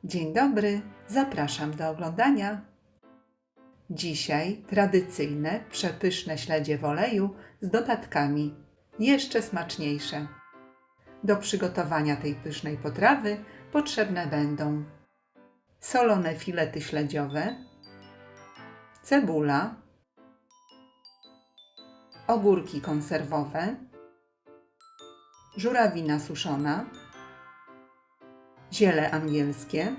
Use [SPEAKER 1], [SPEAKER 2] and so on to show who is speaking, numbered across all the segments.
[SPEAKER 1] Dzień dobry, zapraszam do oglądania. Dzisiaj tradycyjne, przepyszne śledzie w oleju z dodatkami, jeszcze smaczniejsze. Do przygotowania tej pysznej potrawy potrzebne będą solone filety śledziowe, cebula, ogórki konserwowe, żurawina suszona, ziele angielskie,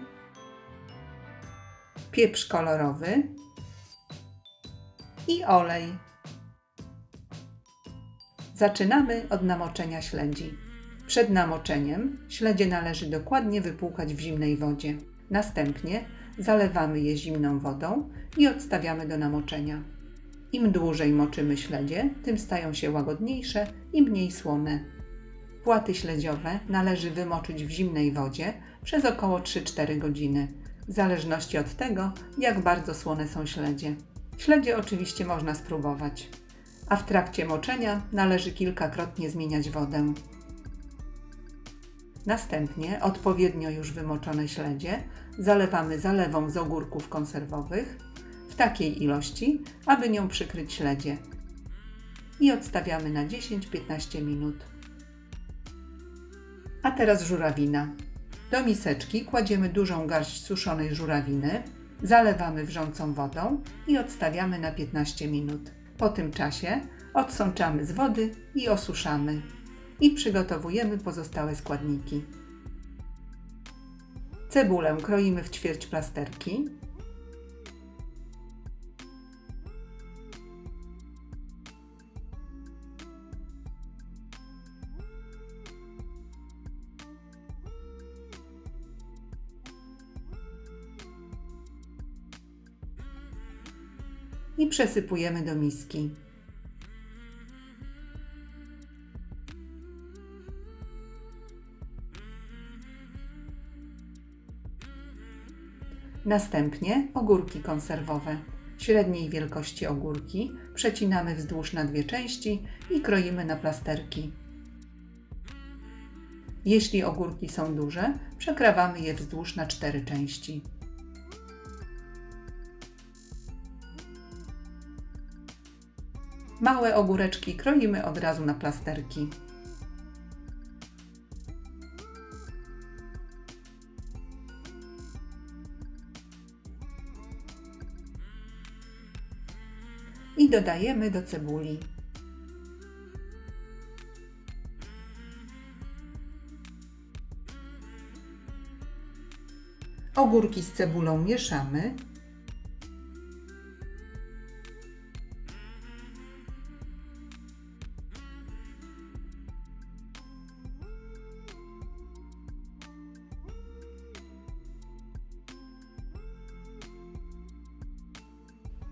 [SPEAKER 1] pieprz kolorowy i olej. Zaczynamy od namoczenia śledzi. Przed namoczeniem śledzie należy dokładnie wypłukać w zimnej wodzie. Następnie zalewamy je zimną wodą i odstawiamy do namoczenia. Im dłużej moczymy śledzie, tym stają się łagodniejsze i mniej słone. Płaty śledziowe należy wymoczyć w zimnej wodzie przez około 3-4 godziny, w zależności od tego, jak bardzo słone są śledzie. Śledzie oczywiście można spróbować, a w trakcie moczenia należy kilkakrotnie zmieniać wodę. Następnie odpowiednio już wymoczone śledzie zalewamy zalewą z ogórków konserwowych w takiej ilości, aby nią przykryć śledzie i odstawiamy na 10-15 minut. A teraz żurawina. Do miseczki kładziemy dużą garść suszonej żurawiny, zalewamy wrzącą wodą i odstawiamy na 15 minut. Po tym czasie odsączamy z wody i osuszamy. I przygotowujemy pozostałe składniki. Cebulę kroimy w ćwierć plasterki. I przesypujemy do miski. Następnie ogórki konserwowe. Średniej wielkości ogórki przecinamy wzdłuż na dwie części i kroimy na plasterki. Jeśli ogórki są duże, przekrawamy je wzdłuż na 4 części. Małe ogóreczki kroimy od razu na plasterki. I dodajemy do cebuli. Ogórki z cebulą mieszamy.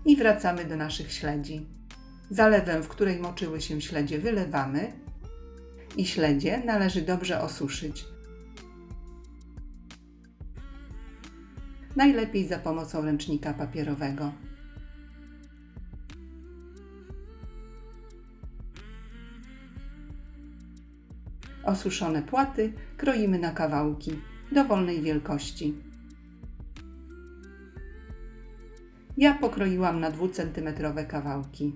[SPEAKER 1] I wracamy do naszych śledzi. Zalewę, w której moczyły się śledzie, wylewamy i śledzie należy dobrze osuszyć. Najlepiej za pomocą ręcznika papierowego. Osuszone płaty kroimy na kawałki dowolnej wielkości. Ja pokroiłam na 2-centymetrowe kawałki.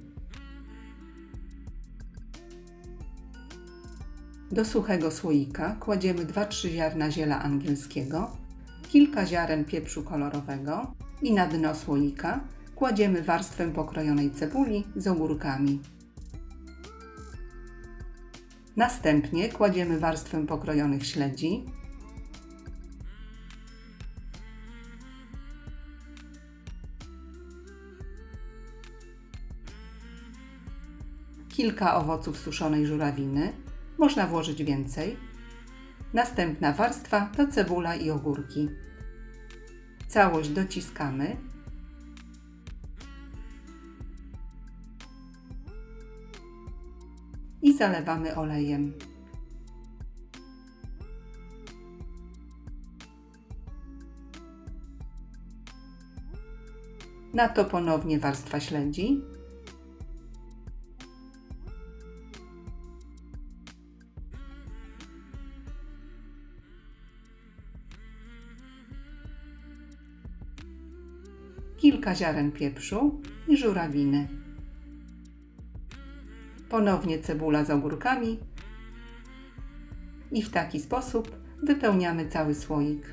[SPEAKER 1] Do suchego słoika kładziemy 2-3 ziarna ziela angielskiego, kilka ziaren pieprzu kolorowego i na dno słoika kładziemy warstwę pokrojonej cebuli z ogórkami. Następnie kładziemy warstwę pokrojonych śledzi, kilka owoców suszonej żurawiny, można włożyć więcej. Następna warstwa to cebula i ogórki. Całość dociskamy. I zalewamy olejem. Na to ponownie warstwa śledzi. kilka ziaren pieprzu i żurawiny. Ponownie cebula z ogórkami i w taki sposób wypełniamy cały słoik.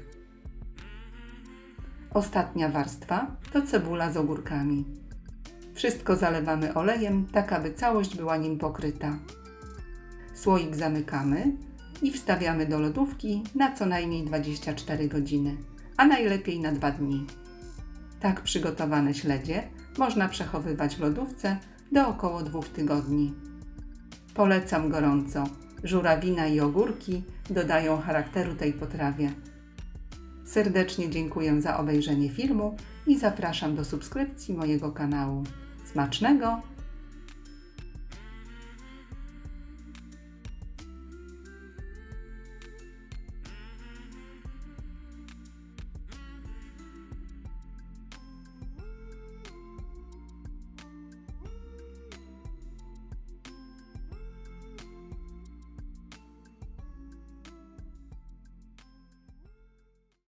[SPEAKER 1] Ostatnia warstwa to cebula z ogórkami. Wszystko zalewamy olejem, tak aby całość była nim pokryta. Słoik zamykamy i wstawiamy do lodówki na co najmniej 24 godziny, a najlepiej na 2 dni. Tak przygotowane śledzie można przechowywać w lodówce do około 2 tygodni. Polecam gorąco. Żurawina i ogórki dodają charakteru tej potrawie. Serdecznie dziękuję za obejrzenie filmu i zapraszam do subskrypcji mojego kanału. Smacznego!